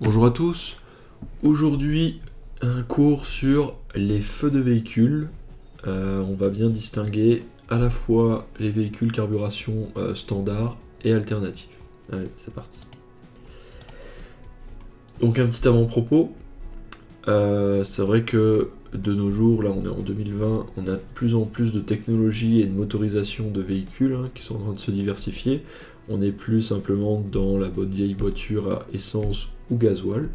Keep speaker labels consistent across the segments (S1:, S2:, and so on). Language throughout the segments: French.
S1: Bonjour à tous, aujourd'hui un cours sur les feux de véhicules. On va bien distinguer à la fois les véhicules carburation standard et alternatifs. Allez, c'est parti. Donc un petit avant-propos, c'est vrai que de nos jours, là on est en 2020, on a de plus en plus de technologies et de motorisation de véhicules qui sont en train de se diversifier. On n'est plus simplement dans la bonne vieille voiture à essence ou gasoil.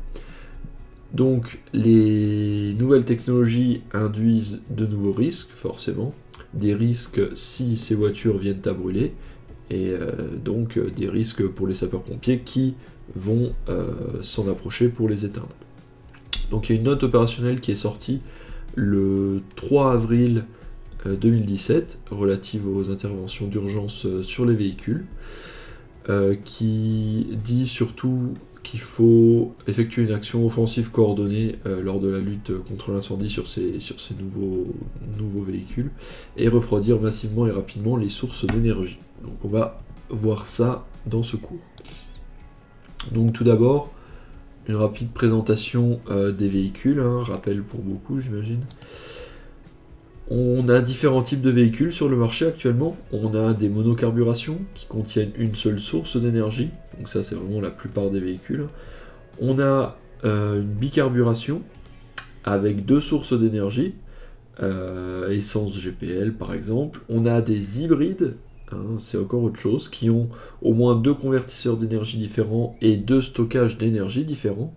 S1: Donc les nouvelles technologies induisent de nouveaux risques, forcément. Des risques si ces voitures viennent à brûler, et donc des risques pour les sapeurs-pompiers qui vont s'en approcher pour les éteindre. Donc il y a une note opérationnelle qui est sortie le 3 avril 2017 relative aux interventions d'urgence sur les véhicules, qui dit surtout qu'il faut effectuer une action offensive coordonnée lors de la lutte contre l'incendie sur ces nouveaux véhicules et refroidir massivement et rapidement les sources d'énergie. Donc on va voir ça dans ce cours. Donc tout d'abord, une rapide présentation des véhicules, rappel pour beaucoup j'imagine. On a différents types de véhicules sur le marché actuellement. On a des monocarburations qui contiennent une seule source d'énergie, donc ça c'est vraiment la plupart des véhicules. On a une bicarburation avec deux sources d'énergie, essence GPL par exemple. On a des hybrides, c'est encore autre chose, qui ont au moins deux convertisseurs d'énergie différents et deux stockages d'énergie différents.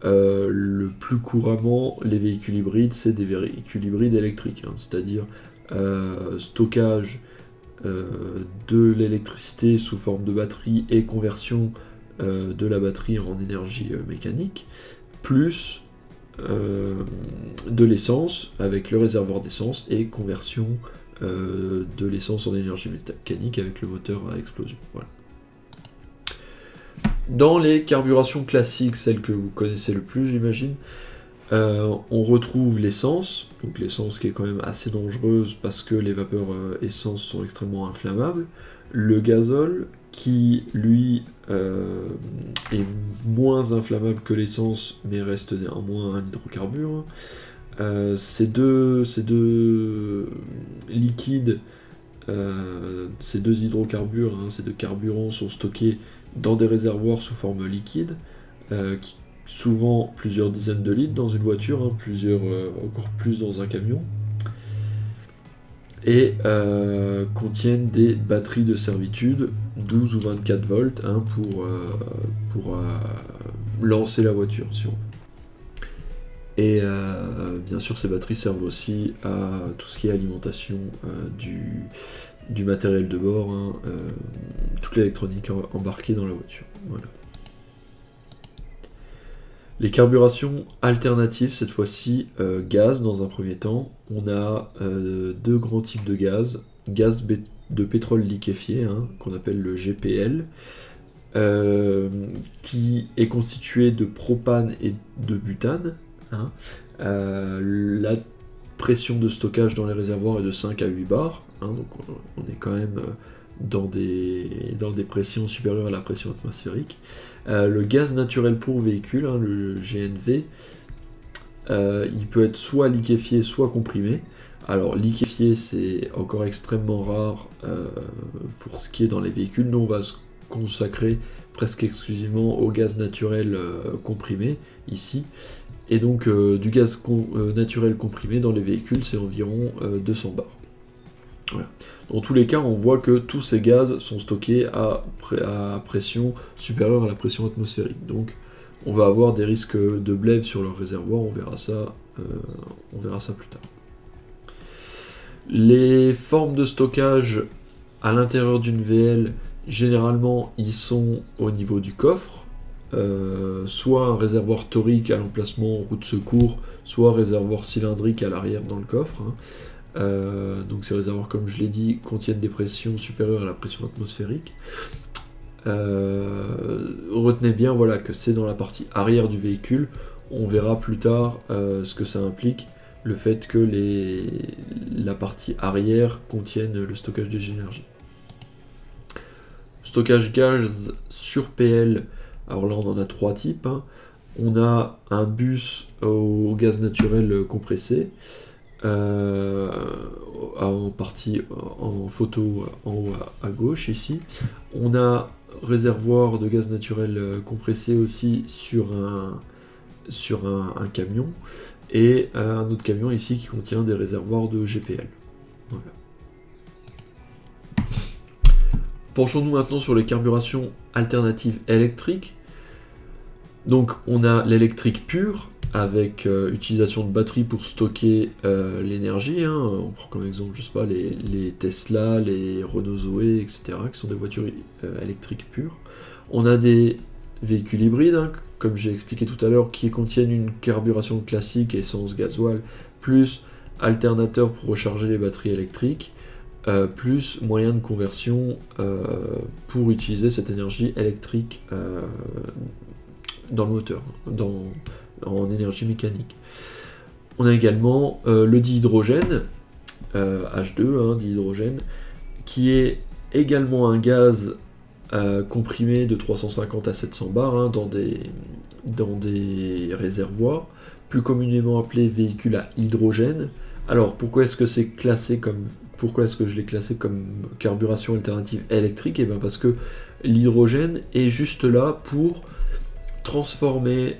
S1: Le plus couramment, les véhicules hybrides, c'est des véhicules hybrides électriques, c'est-à-dire stockage de l'électricité sous forme de batterie et conversion de la batterie en énergie mécanique, plus de l'essence avec le réservoir d'essence et conversion de l'essence en énergie mécanique avec le moteur à explosion. Voilà. Dans les carburations classiques, celles que vous connaissez le plus j'imagine, on retrouve l'essence, donc l'essence qui est quand même assez dangereuse parce que les vapeurs essence sont extrêmement inflammables, le gazole qui lui est moins inflammable que l'essence mais reste néanmoins un hydrocarbure. Ces deux liquides, ces deux hydrocarbures, ces deux carburants sont stockés dans des réservoirs sous forme liquide, souvent plusieurs dizaines de litres dans une voiture, encore plus dans un camion, et contiennent des batteries de servitude 12 ou 24 volts pour lancer la voiture si on veut. Et bien sûr ces batteries servent aussi à tout ce qui est alimentation du matériel de bord, toute l'électronique embarquée dans la voiture. Voilà. Les carburations alternatives, cette fois-ci, gaz dans un premier temps. On a deux grands types de gaz. Gaz de pétrole liquéfié, qu'on appelle le GPL, qui est constitué de propane et de butane. La pression de stockage dans les réservoirs est de 5 à 8 bars, donc on est quand même dans des pressions supérieures à la pression atmosphérique. Le gaz naturel pour véhicule, le GNV, il peut être soit liquéfié, soit comprimé. Alors liquéfié, c'est encore extrêmement rare pour ce qui est dans les véhicules. Nous, on va se consacrer presque exclusivement au gaz naturel comprimé, ici. Et donc du gaz naturel comprimé dans les véhicules, c'est environ 200 bars. Voilà. Dans tous les cas, on voit que tous ces gaz sont stockés à pression supérieure à la pression atmosphérique. Donc on va avoir des risques de blève sur leur réservoir, on verra ça plus tard. Les formes de stockage à l'intérieur d'une VL, généralement, ils sont au niveau du coffre. Soit un réservoir torique à l'emplacement roue de secours, soit un réservoir cylindrique à l'arrière dans le coffre. Donc ces réservoirs, comme je l'ai dit, contiennent des pressions supérieures à la pression atmosphérique. Retenez bien que c'est dans la partie arrière du véhicule. On verra plus tard ce que ça implique, le fait que la partie arrière contienne le stockage des énergies. Stockage gaz sur PL, alors là on en a trois types. on a un bus au gaz naturel compressé, en partie en photo en haut à gauche ici. On a réservoir de gaz naturel compressé aussi sur un camion, et un autre camion ici qui contient des réservoirs de GPL. Voilà. Penchons-nous maintenant sur les carburations alternatives électriques. Donc on a l'électrique pure, avec utilisation de batteries pour stocker l'énergie. On prend comme exemple, je sais pas, les Tesla, les Renault Zoé, etc., qui sont des voitures électriques pures. On a des véhicules hybrides, comme j'ai expliqué tout à l'heure, qui contiennent une carburation classique, essence, gasoil, plus alternateur pour recharger les batteries électriques, plus moyen de conversion pour utiliser cette énergie électrique dans le moteur, en énergie mécanique. On a également le dihydrogène, H2, dihydrogène, qui est également un gaz comprimé de 350 à 700 bars dans des réservoirs, plus communément appelé véhicule à hydrogène. Alors pourquoi est-ce que je l'ai classé comme carburation alternative électrique? Et bien parce que l'hydrogène est juste là pour transformer,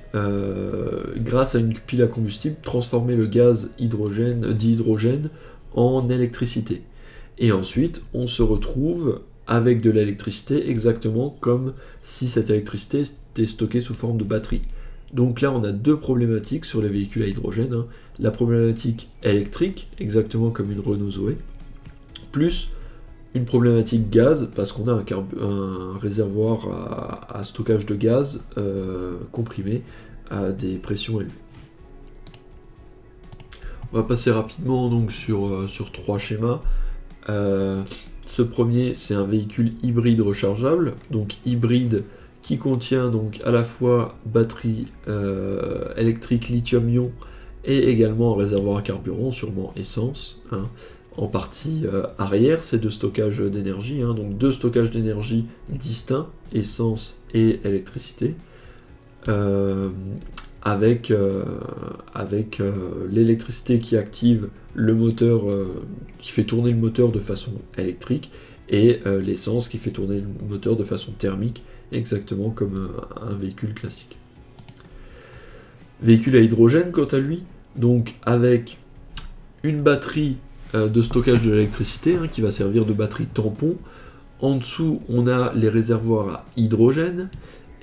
S1: grâce à une pile à combustible, transformer le gaz dihydrogène en électricité. Et ensuite, on se retrouve avec de l'électricité exactement comme si cette électricité était stockée sous forme de batterie. Donc là, on a deux problématiques sur les véhicules à hydrogène. La problématique électrique, exactement comme une Renault Zoé, plus une problématique gaz, parce qu'on a un réservoir à stockage de gaz comprimé à des pressions élevées. On va passer rapidement donc sur 3 schémas. Ce premier, c'est un véhicule hybride rechargeable, donc hybride qui contient donc à la fois batterie électrique lithium-ion et également un réservoir à carburant, sûrement essence. En partie arrière, c'est de stockage d'énergie, donc deux stockages d'énergie distincts, essence et électricité, avec l'électricité qui active le moteur, qui fait tourner le moteur de façon électrique, et l'essence qui fait tourner le moteur de façon thermique, exactement comme un véhicule classique. Véhicule à hydrogène, quant à lui, donc avec une batterie de stockage de l'électricité qui va servir de batterie tampon. En dessous, on a les réservoirs à hydrogène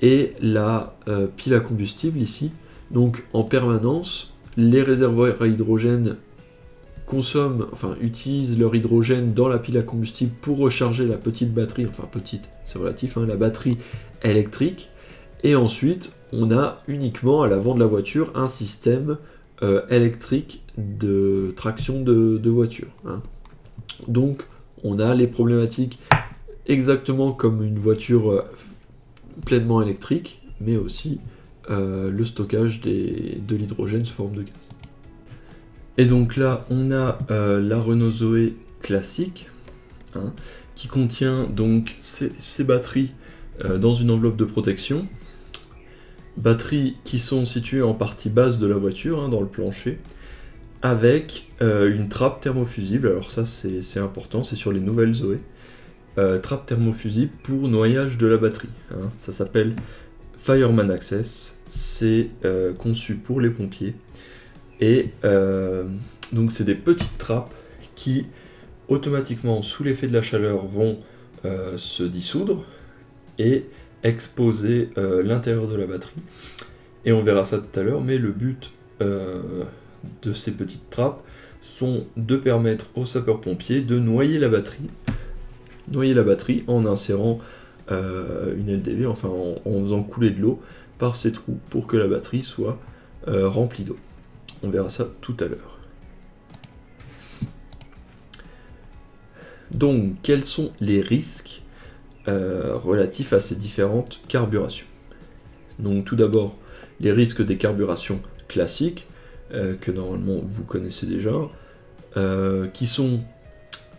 S1: et la pile à combustible ici. Donc en permanence, les réservoirs à hydrogène utilisent leur hydrogène dans la pile à combustible pour recharger la petite batterie, enfin petite, c'est relatif, la batterie électrique. Et ensuite, on a uniquement à l'avant de la voiture un système électrique de traction de voiture. Donc on a les problématiques exactement comme une voiture pleinement électrique, mais aussi le stockage de l'hydrogène sous forme de gaz. Et donc là on a la Renault Zoé classique, qui contient donc ces batteries dans une enveloppe de protection. Batteries qui sont situées en partie basse de la voiture, dans le plancher, avec une trappe thermofusible. Alors ça c'est important, c'est sur les nouvelles Zoé. Trappe thermofusible pour noyage de la batterie. Ça s'appelle Fireman Access, c'est conçu pour les pompiers. Et donc c'est des petites trappes qui automatiquement, sous l'effet de la chaleur, vont se dissoudre et exposer l'intérieur de la batterie. Et on verra ça tout à l'heure, mais le but de ces petites trappes sont de permettre aux sapeurs-pompiers de noyer la batterie en insérant une LDV, en faisant couler de l'eau par ces trous pour que la batterie soit remplie d'eau. On verra ça tout à l'heure. Donc, quels sont les risques relatifs à ces différentes carburations? Donc, tout d'abord, les risques des carburations classiques, que normalement vous connaissez déjà, qui sont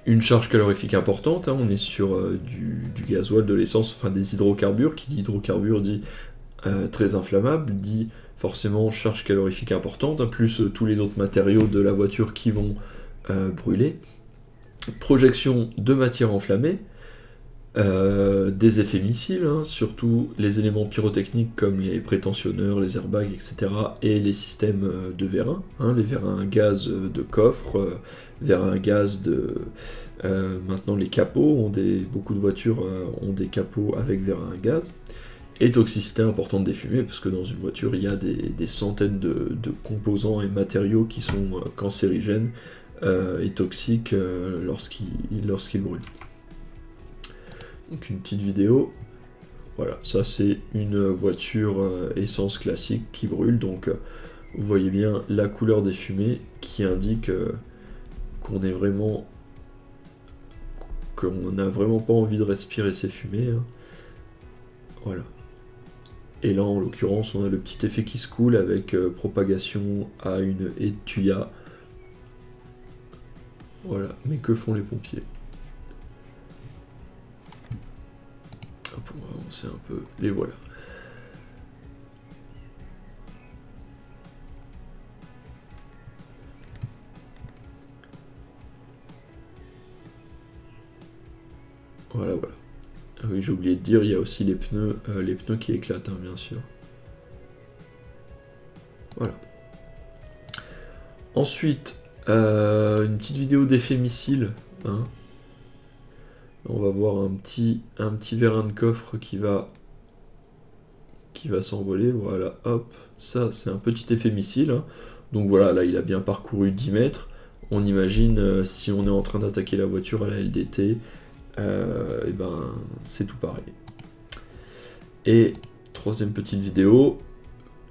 S1: une charge calorifique importante, on est sur du gasoil, de l'essence, des hydrocarbures. Qui dit hydrocarbures dit très inflammable, dit forcément charge calorifique importante, hein, plus tous les autres matériaux de la voiture qui vont brûler. Projection de matière enflammée, des effets missiles, hein, surtout les éléments pyrotechniques comme les prétentionneurs, les airbags, etc. et les systèmes de vérins, hein, les vérins à gaz de coffre, vérins à gaz de... maintenant les capots, beaucoup de voitures ont des capots avec vérins à gaz. Et toxicité importante des fumées, parce que dans une voiture il y a des centaines de composants et matériaux qui sont cancérigènes et toxiques lorsqu'ils brûlent. Donc une petite vidéo, voilà, ça c'est une voiture essence classique qui brûle, donc vous voyez bien la couleur des fumées qui indique qu'on n'a vraiment pas envie de respirer ces fumées, hein. Voilà. Et là en l'occurrence on a le petit effet qui se coule avec propagation à une haie de tuya. Voilà, mais que font les pompiers? Hop, on va avancer un peu, les voilà. Voilà, voilà. Ah oui, j'ai oublié de dire, il y a aussi les pneus qui éclatent, hein, bien sûr. Voilà. Ensuite, une petite vidéo d'effet missile, hein. On va voir un petit vérin de coffre qui va s'envoler, voilà, hop, ça c'est un petit effet missile, hein. Donc voilà, là il a bien parcouru 10 mètres, on imagine si on est en train d'attaquer la voiture à la LDT, et ben c'est tout pareil. Et troisième petite vidéo,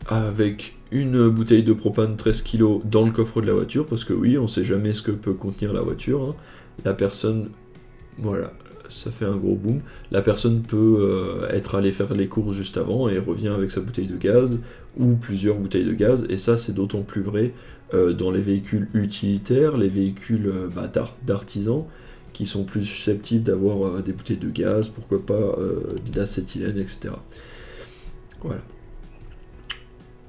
S1: avec une bouteille de propane 13 kg dans le coffre de la voiture, parce que oui, on sait jamais ce que peut contenir la voiture, hein. La personne... Voilà, ça fait un gros boom. La personne peut être allée faire les courses juste avant et revient avec sa bouteille de gaz ou plusieurs bouteilles de gaz. Et ça, c'est d'autant plus vrai dans les véhicules utilitaires, les véhicules d'artisans qui sont plus susceptibles d'avoir des bouteilles de gaz, pourquoi pas de l'acétylène, etc. Voilà.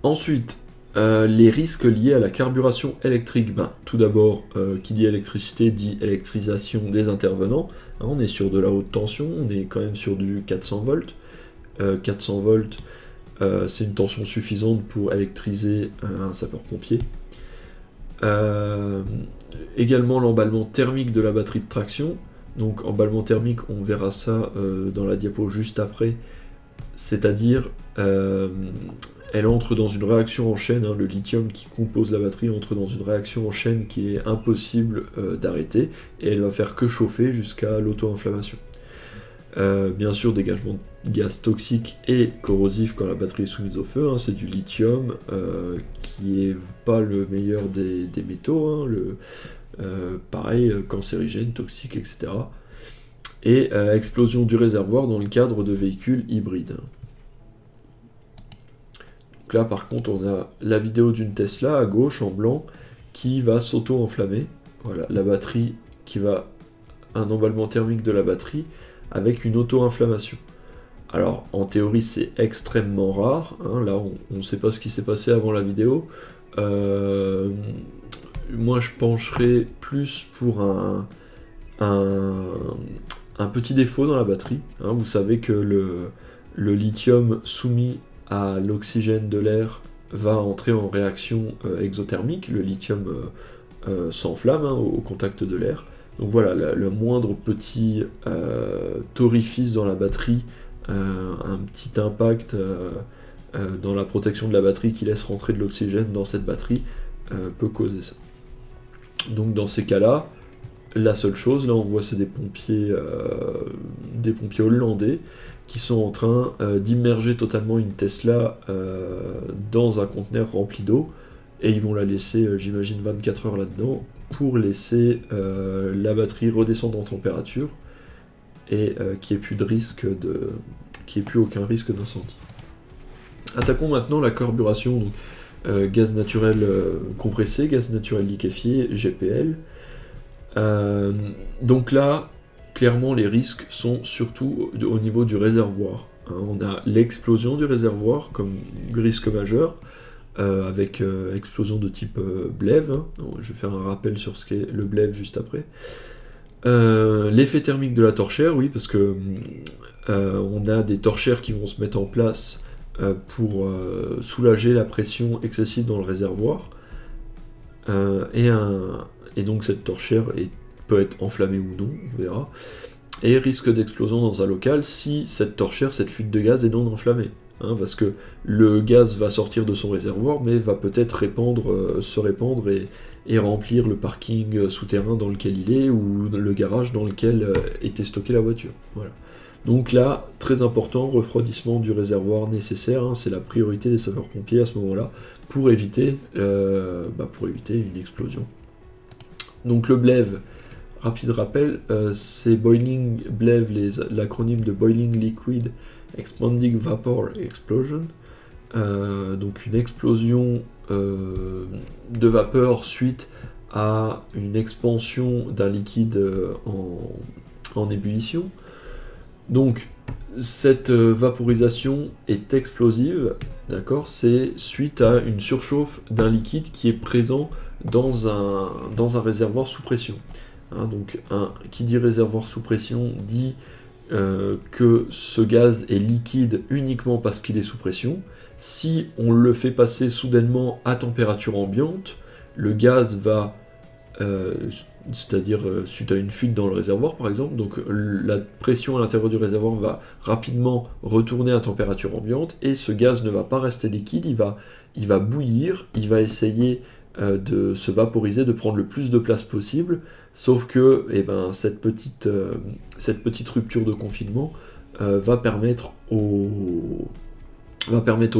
S1: Ensuite, les risques liés à la carburation électrique. Ben, tout d'abord, qui dit électricité dit électrisation des intervenants. Hein, on est sur de la haute tension, on est quand même sur du 400 volts. 400 volts, c'est une tension suffisante pour électriser un sapeur-pompier. Également l'emballement thermique de la batterie de traction. Donc emballement thermique, on verra ça dans la diapo juste après. C'est-à-dire... elle entre dans une réaction en chaîne, hein, le lithium qui compose la batterie entre dans une réaction en chaîne qui est impossible d'arrêter, et elle va faire que chauffer jusqu'à l'auto-inflammation. Bien sûr, dégagement de gaz toxique et corrosif quand la batterie est soumise au feu, hein, c'est du lithium qui est pas le meilleur des métaux, hein, pareil, cancérigène, toxique, etc. Et explosion du réservoir dans le cadre de véhicules hybrides. Là par contre on a la vidéo d'une Tesla à gauche en blanc qui va s'auto-enflammer. Voilà, la batterie un emballement thermique de la batterie avec une auto-inflammation. Alors en théorie c'est extrêmement rare, hein. Là on ne sait pas ce qui s'est passé avant la vidéo. Moi je pencherais plus pour un petit défaut dans la batterie, hein. Vous savez que le lithium soumis à l'oxygène de l'air va entrer en réaction exothermique, le lithium s'enflamme, hein, au contact de l'air. Donc voilà, le moindre petit orifice dans la batterie, un petit impact dans la protection de la batterie qui laisse rentrer de l'oxygène dans cette batterie peut causer ça. Donc dans ces cas-là, la seule chose, là on voit c'est des pompiers hollandais qui sont en train d'immerger totalement une Tesla dans un conteneur rempli d'eau, et ils vont la laisser, j'imagine, 24 heures là-dedans, pour laisser la batterie redescendre en température, et qu'il n'y ait plus aucun risque d'incendie. Attaquons maintenant la carburation, donc gaz naturel compressé, gaz naturel liquéfié, GPL. Donc là, clairement, les risques sont surtout au niveau du réservoir. Hein, on a l'explosion du réservoir comme risque majeur. avec explosion de type blève. Hein. Donc, je vais faire un rappel sur ce qu'est le blève juste après. L'effet thermique de la torchère, oui, parce que on a des torchères qui vont se mettre en place pour soulager la pression excessive dans le réservoir. Et donc cette torchère peut être enflammée ou non, on verra. Et risque d'explosion dans un local si cette torchère, cette fuite de gaz est non enflammée. Hein, parce que le gaz va sortir de son réservoir, mais va peut-être se répandre et remplir le parking souterrain dans lequel il est, ou le garage dans lequel était stockée la voiture. Voilà. Donc là, très important, refroidissement du réservoir nécessaire, hein, c'est la priorité des sapeurs-pompiers à ce moment-là, pour éviter une explosion. Donc le blève, rapide rappel, c'est Boiling Blève, l'acronyme de Boiling Liquid Expanding Vapor Explosion, donc une explosion de vapeur suite à une expansion d'un liquide en ébullition. Donc cette vaporisation est explosive, d'accord, c'est suite à une surchauffe d'un liquide qui est présent dans un réservoir sous pression. Hein, donc qui dit réservoir sous pression dit que ce gaz est liquide uniquement parce qu'il est sous pression. Si on le fait passer soudainement à température ambiante, le gaz va, c'est-à-dire suite à une fuite dans le réservoir par exemple, donc la pression à l'intérieur du réservoir va rapidement retourner à température ambiante et ce gaz ne va pas rester liquide, il va bouillir, il va essayer de se vaporiser, de prendre le plus de place possible, sauf que cette petite rupture de confinement va permettre au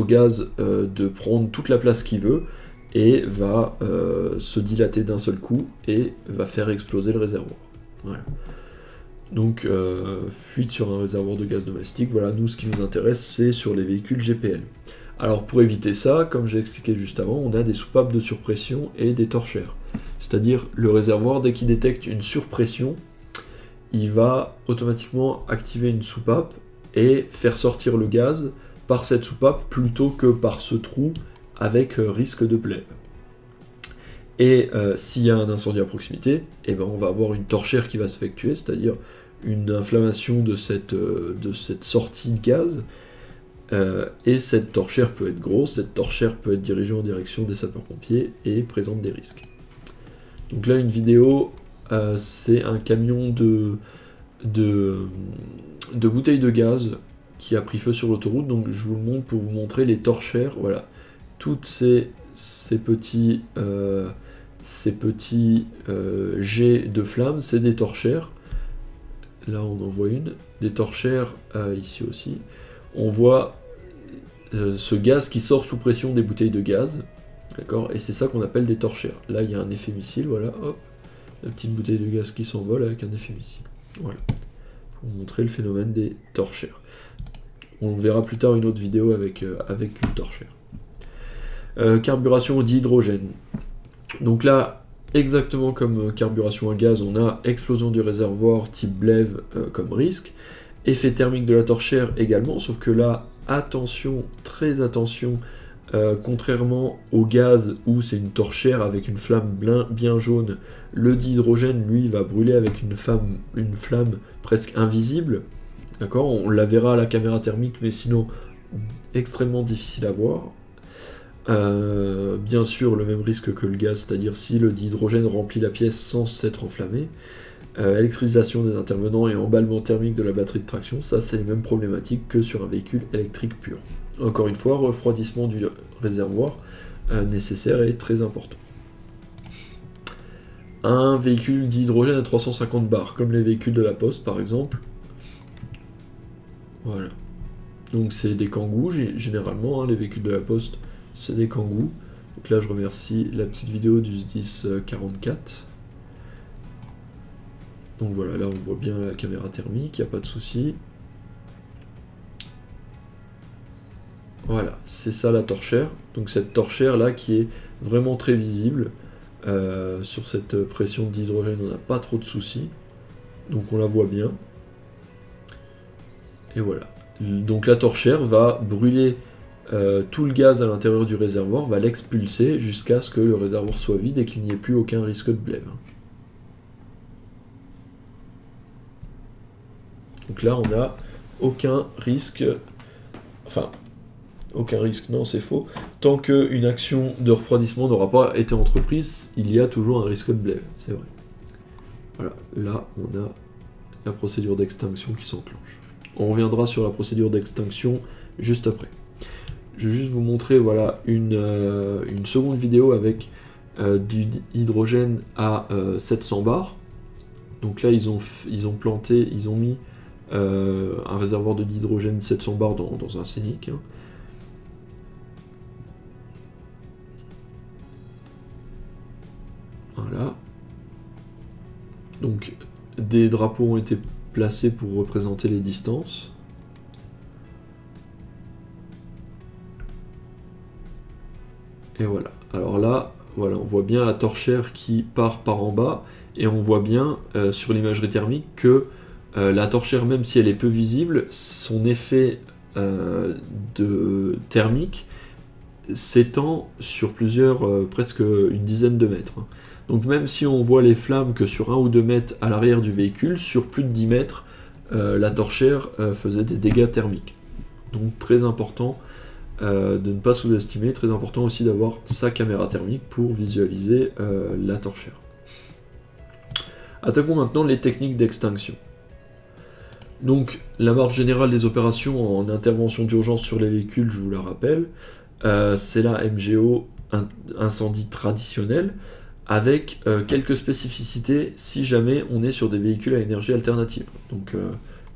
S1: gaz de prendre toute la place qu'il veut et va se dilater d'un seul coup et va faire exploser le réservoir. Voilà. Donc fuite sur un réservoir de gaz domestique, voilà, nous ce qui nous intéresse c'est sur les véhicules GPL. Alors pour éviter ça, comme j'ai expliqué juste avant, on a des soupapes de surpression et des torchères. C'est-à-dire le réservoir, dès qu'il détecte une surpression, il va automatiquement activer une soupape et faire sortir le gaz par cette soupape plutôt que par ce trou avec risque de blève. Et s'il y a un incendie à proximité, on va avoir une torchère qui va s'effectuer, c'est-à-dire une inflammation de cette sortie de gaz. Et cette torchère peut être grosse, cette torchère peut être dirigée en direction des sapeurs-pompiers et présente des risques. Donc là, une vidéo, c'est un camion de bouteilles de gaz qui a pris feu sur l'autoroute, donc je vous le montre pour vous montrer les torchères, voilà. Toutes ces petits jets de flammes, c'est des torchères. Là, on en voit une. Des torchères ici aussi. On voit ce gaz qui sort sous pression des bouteilles de gaz, d'accord, et c'est ça qu'on appelle des torchères. Là, il y a un effet missile, voilà, hop, la petite bouteille de gaz qui s'envole avec un effet missile. Voilà, pour vous montrer le phénomène des torchères. On verra plus tard une autre vidéo avec une torchère. Carburation d'hydrogène. Donc là, exactement comme carburation à gaz, on a explosion du réservoir type blève comme risque. Effet thermique de la torchère également, sauf que là, attention, très attention, contrairement au gaz où c'est une torchère avec une flamme bien jaune, le dihydrogène, lui, va brûler avec une flamme presque invisible. D'accord, on la verra à la caméra thermique, mais sinon extrêmement difficile à voir. Bien sûr, le même risque que le gaz, c'est-à-dire si le dihydrogène remplit la pièce sans s'être enflammé. Électrisation des intervenants et emballement thermique de la batterie de traction, ça c'est les mêmes problématiques que sur un véhicule électrique pur. Encore une fois, refroidissement du réservoir nécessaire et très important. Un véhicule d'hydrogène à 350 bars, comme les véhicules de la Poste par exemple. Voilà. Donc c'est des Kangoo, généralement, hein, les véhicules de la Poste, c'est des Kangoo. Donc là je remercie la petite vidéo du SDIS 44. Donc voilà, là on voit bien la caméra thermique, il n'y a pas de souci. Voilà, c'est ça la torchère. Donc cette torchère là qui est vraiment très visible. Sur cette pression d'hydrogène, on n'a pas trop de soucis. Donc on la voit bien. Et voilà. Donc la torchère va brûler tout le gaz à l'intérieur du réservoir va l'expulser jusqu'à ce que le réservoir soit vide et qu'il n'y ait plus aucun risque de blême. Donc là, on n'a aucun risque, enfin, aucun risque, non, c'est faux. Tant qu'une action de refroidissement n'aura pas été entreprise, il y a toujours un risque de blême, c'est vrai. Voilà, là, on a la procédure d'extinction qui s'enclenche. On reviendra sur la procédure d'extinction juste après. Je vais juste vous montrer voilà, une seconde vidéo avec du hydrogène à 700 bars. Donc là, ils ont mis un réservoir de d'hydrogène 700 bars dans un scénic. Hein. Voilà. Donc, des drapeaux ont été placés pour représenter les distances. Et voilà. Alors là, voilà, on voit bien la torchère qui part par en bas, et on voit bien sur l'imagerie thermique que la torchère, même si elle est peu visible, son effet thermique s'étend sur presque une dizaine de mètres. Donc même si on voit les flammes que sur 1 ou 2 mètres à l'arrière du véhicule, sur plus de 10 mètres, la torchère faisait des dégâts thermiques. Donc très important de ne pas sous-estimer, très important aussi d'avoir sa caméra thermique pour visualiser la torchère. Attaquons maintenant les techniques d'extinction. Donc la marge générale des opérations en intervention d'urgence sur les véhicules, je vous la rappelle, c'est la MGO incendie traditionnel, avec quelques spécificités si jamais on est sur des véhicules à énergie alternative. Donc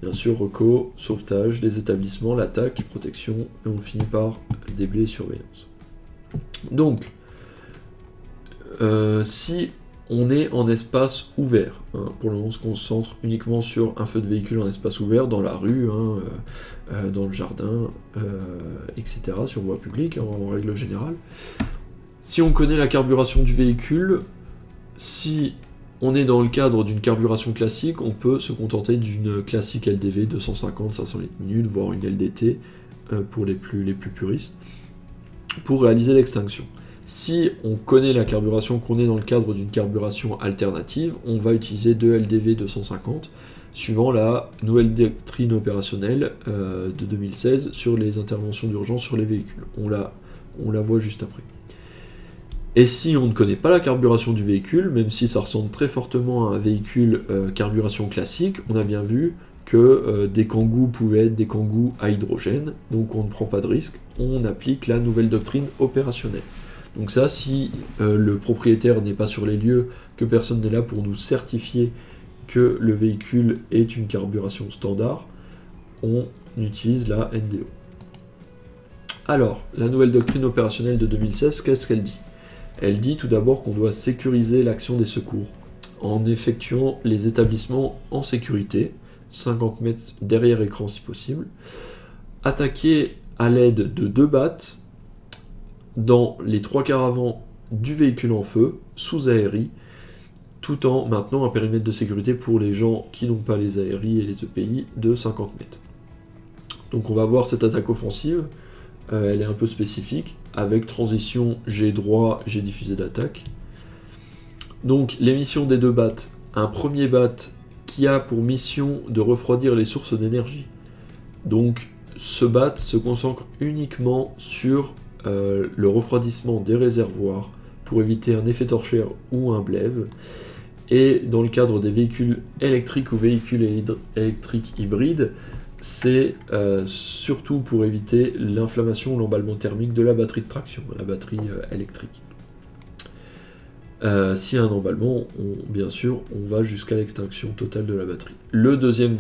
S1: bien sûr, reco, sauvetage, des établissements, l'attaque, protection, et on finit par déblai et surveillance. Donc, si on est en espace ouvert, hein, pour le moment on se concentre uniquement sur un feu de véhicule en espace ouvert, dans la rue, hein, dans le jardin, etc., sur voie publique, en règle générale. Si on connaît la carburation du véhicule, si on est dans le cadre d'une carburation classique, on peut se contenter d'une classique LDV 250-500 litres minute, voire une LDT pour les plus puristes, pour réaliser l'extinction. Si on connaît la carburation, qu'on est dans le cadre d'une carburation alternative, on va utiliser 2 LDV 250, suivant la nouvelle doctrine opérationnelle de 2016 sur les interventions d'urgence sur les véhicules. On la voit juste après. Et si on ne connaît pas la carburation du véhicule, même si ça ressemble très fortement à un véhicule carburation classique, on a bien vu que des Kangoo pouvaient être des Kangoo à hydrogène, donc on ne prend pas de risque, on applique la nouvelle doctrine opérationnelle. Donc ça, si le propriétaire n'est pas sur les lieux, que personne n'est là pour nous certifier que le véhicule est une carburation standard, on utilise la NDO. Alors, la nouvelle doctrine opérationnelle de 2016, qu'est-ce qu'elle dit ? Elle dit tout d'abord qu'on doit sécuriser l'action des secours en effectuant les établissements en sécurité, 50 mètres derrière écran si possible, attaquer à l'aide de 2 battes dans les 3/4 avant du véhicule en feu, sous aérie, tout en maintenant un périmètre de sécurité pour les gens qui n'ont pas les aéries et les EPI de 50 mètres. Donc on va voir cette attaque offensive, elle est un peu spécifique, avec transition G droit, G diffusé d'attaque. Donc les missions des 2 battes, un premier bat qui a pour mission de refroidir les sources d'énergie. Donc ce bat se concentre uniquement sur le refroidissement des réservoirs pour éviter un effet torchère ou un blève. Et dans le cadre des véhicules électriques ou véhicules électriques hybrides, c'est surtout pour éviter l'inflammation ou l'emballement thermique de la batterie de traction, la batterie électrique. S'il y a un emballement, bien sûr, on va jusqu'à l'extinction totale de la batterie. Le deuxième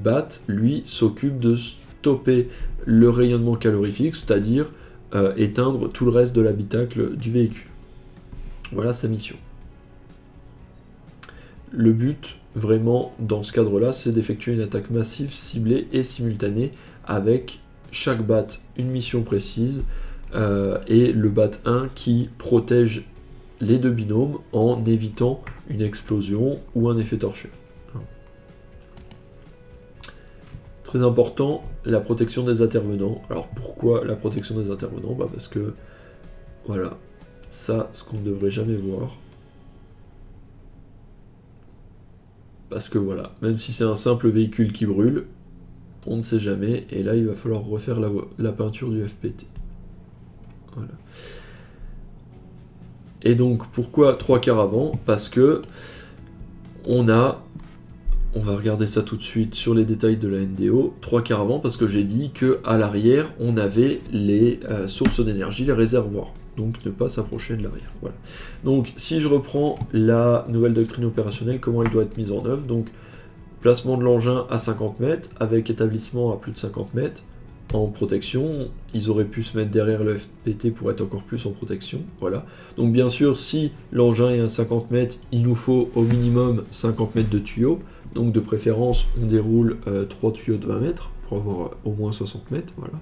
S1: bat, lui, s'occupe de stopper le rayonnement calorifique, c'est-à-dire éteindre tout le reste de l'habitacle du véhicule. Voilà sa mission. Le but, vraiment, dans ce cadre-là, c'est d'effectuer une attaque massive, ciblée et simultanée, avec chaque bat une mission précise, et le bat 1 qui protège les 2 binômes en évitant une explosion ou un effet torchère. Très important, la protection des intervenants. Alors pourquoi la protection des intervenants? Parce que, voilà, ça, ce qu'on ne devrait jamais voir. Parce que voilà, même si c'est un simple véhicule qui brûle, on ne sait jamais, et là il va falloir refaire la peinture du FPT. Voilà. Et donc pourquoi 3/4 avant? Parce que on va regarder ça tout de suite sur les détails de la NDO, 3/4 avant, parce que j'ai dit qu'à l'arrière, on avait les sources d'énergie, les réservoirs. Donc ne pas s'approcher de l'arrière. Voilà. Donc si je reprends la nouvelle doctrine opérationnelle, comment elle doit être mise en œuvre, donc placement de l'engin à 50 mètres, avec établissement à plus de 50 mètres, en protection, ils auraient pu se mettre derrière le FPT pour être encore plus en protection, voilà. Donc bien sûr, si l'engin est à 50 mètres, il nous faut au minimum 50 mètres de tuyaux, donc de préférence, on déroule 3 tuyaux de 20 mètres, pour avoir au moins 60 mètres, voilà.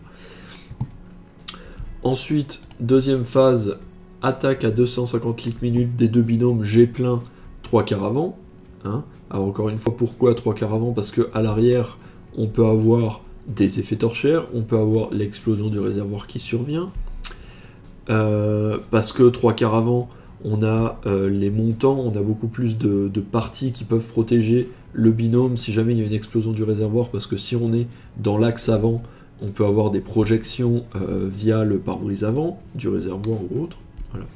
S1: Ensuite, deuxième phase, attaque à 250 litres minutes des deux binômes G plein 3/4 avant, hein. Alors encore une fois, pourquoi 3/4 avant? Parce qu'à l'arrière, on peut avoir des effets torchères, on peut avoir l'explosion du réservoir qui survient, parce que 3/4 avant, on a les montants, on a beaucoup plus de parties qui peuvent protéger le binôme si jamais il y a une explosion du réservoir, parce que si on est dans l'axe avant, on peut avoir des projections via le pare-brise avant, du réservoir ou autre. Voilà.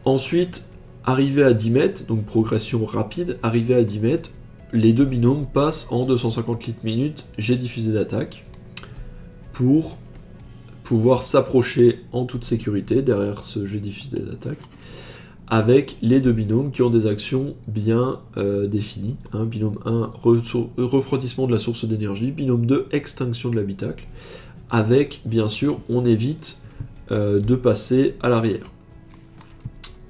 S1: Ensuite, arrivé à 10 mètres, donc progression rapide, arrivé à 10 mètres, les deux binômes passent en 250 litres minutes jet diffusé d'attaque pour pouvoir s'approcher en toute sécurité derrière ce jet diffusé d'attaque avec les deux binômes qui ont des actions bien définies. Hein, binôme 1, refroidissement de la source d'énergie, binôme 2, extinction de l'habitacle, avec, bien sûr, on évite de passer à l'arrière.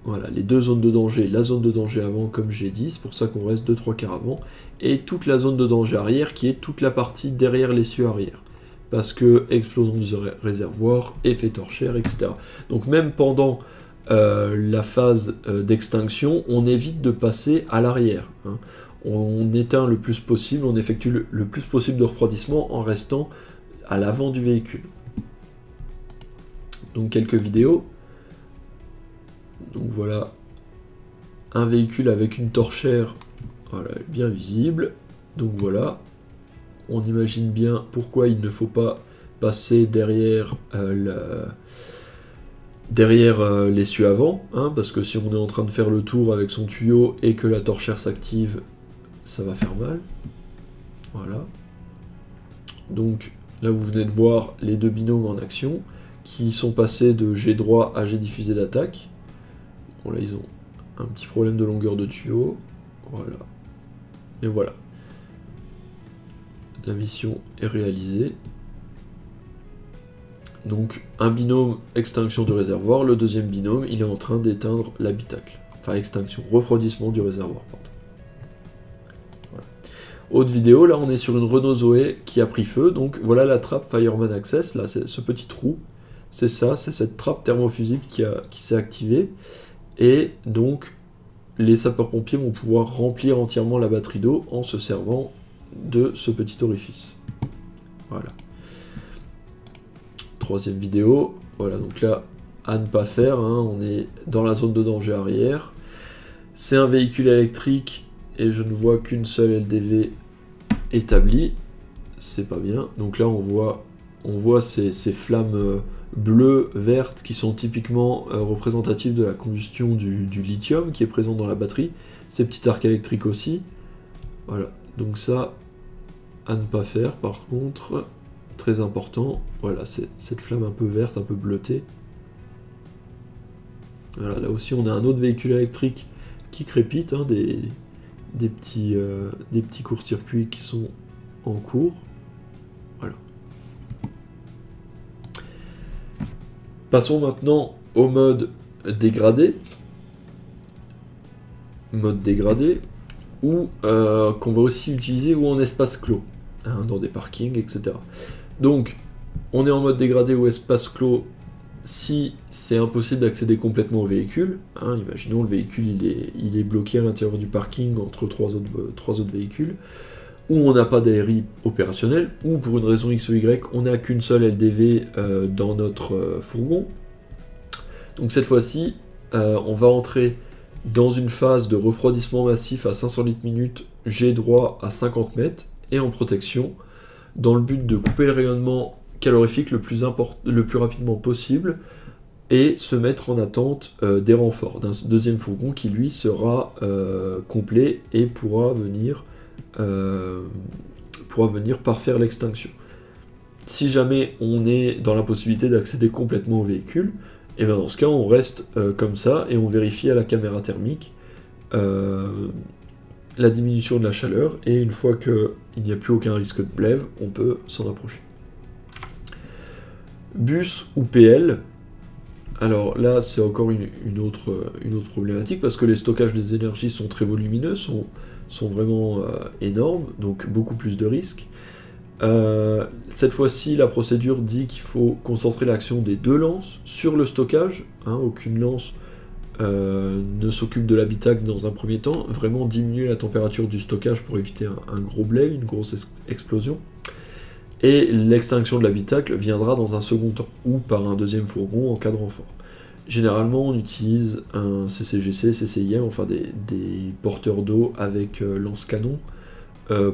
S1: Voilà, les deux zones de danger, la zone de danger avant, comme j'ai dit, c'est pour ça qu'on reste 2/3 avant, et toute la zone de danger arrière, qui est toute la partie derrière l'essieu arrière. Parce que explosion du réservoir, effet torchère, etc. Donc même pendant la phase d'extinction, on évite de passer à l'arrière. Hein. On éteint le plus possible, on effectue le plus possible de refroidissement en restant à l'avant du véhicule. Donc quelques vidéos. Donc voilà, un véhicule avec une torchère, voilà, bien visible. Donc voilà, on imagine bien pourquoi il ne faut pas passer derrière l'essieu avant, hein, parce que si on est en train de faire le tour avec son tuyau et que la torchère s'active, ça va faire mal. Voilà. Donc là vous venez de voir les deux binômes en action, qui sont passés de jet droit à jet diffusé d'attaque. Bon là ils ont un petit problème de longueur de tuyau, voilà, et voilà, la mission est réalisée. Donc un binôme extinction du réservoir, le deuxième binôme il est en train d'éteindre l'habitacle, enfin extinction, refroidissement du réservoir, pardon. Voilà. Autre vidéo, là on est sur une Renault Zoé qui a pris feu, donc voilà la trappe Fireman Access, là c'est ce petit trou, c'est ça, c'est cette trappe thermofusible qui s'est activée. Et donc, les sapeurs-pompiers vont pouvoir remplir entièrement la batterie d'eau en se servant de ce petit orifice. Voilà. Troisième vidéo. Voilà, donc là, à ne pas faire, hein, on est dans la zone de danger arrière. C'est un véhicule électrique et je ne vois qu'une seule LDV établie. C'est pas bien. Donc là, on voit ces flammes bleues, vertes, qui sont typiquement représentatives de la combustion du lithium qui est présent dans la batterie. Ces petits arcs électriques aussi. Voilà, donc ça, à ne pas faire. Par contre, très important, voilà, c'est cette flamme un peu verte, un peu bleutée. Voilà, là aussi on a un autre véhicule électrique qui crépite, hein, des petits courts-circuits qui sont en cours. Voilà. Passons maintenant au mode dégradé. Mode dégradé, ou qu'on va aussi utiliser ou en espace clos, hein, dans des parkings, etc. Donc, on est en mode dégradé ou espace clos si c'est impossible d'accéder complètement au véhicule. Hein, imaginons le véhicule il est bloqué à l'intérieur du parking entre trois autres véhicules. où on n'a pas d'ARI opérationnel, ou pour une raison X ou Y, on n'a qu'une seule LDV dans notre fourgon. Donc cette fois-ci, on va entrer dans une phase de refroidissement massif à 500 litres minute, jet droit à 50 mètres, et en protection, dans le but de couper le rayonnement calorifique le plus rapidement possible, et se mettre en attente des renforts d'un deuxième fourgon qui lui sera complet et pourra venir parfaire l'extinction. Si jamais on est dans la possibilité d'accéder complètement au véhicule, et bien dans ce cas on reste comme ça et on vérifie à la caméra thermique la diminution de la chaleur, et une fois qu'il n'y a plus aucun risque de blève, on peut s'en approcher. Bus ou PL, alors là c'est encore une autre problématique, parce que les stockages des énergies sont très volumineux, sont vraiment énormes, donc beaucoup plus de risques. Cette fois-ci, la procédure dit qu'il faut concentrer l'action des deux lances sur le stockage, aucune lance ne s'occupe de l'habitacle dans un premier temps, vraiment diminuer la température du stockage pour éviter un gros blé, une grosse explosion. Et l'extinction de l'habitacle viendra dans un second temps, ou par un deuxième fourgon en cas de renfort. Généralement, on utilise un CCGC, CCIM, enfin des porteurs d'eau avec lance-canon,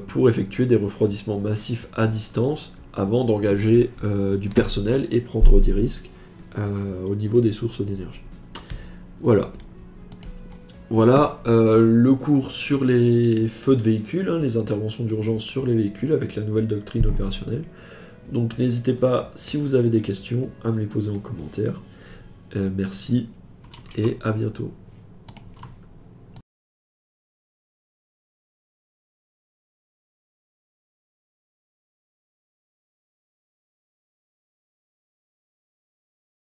S1: pour effectuer des refroidissements massifs à distance, avant d'engager du personnel et prendre des risques au niveau des sources d'énergie. Voilà. Voilà le cours sur les feux de véhicules, les interventions d'urgence sur les véhicules avec la nouvelle doctrine opérationnelle. Donc n'hésitez pas, si vous avez des questions, à me les poser en commentaire. Merci et à bientôt.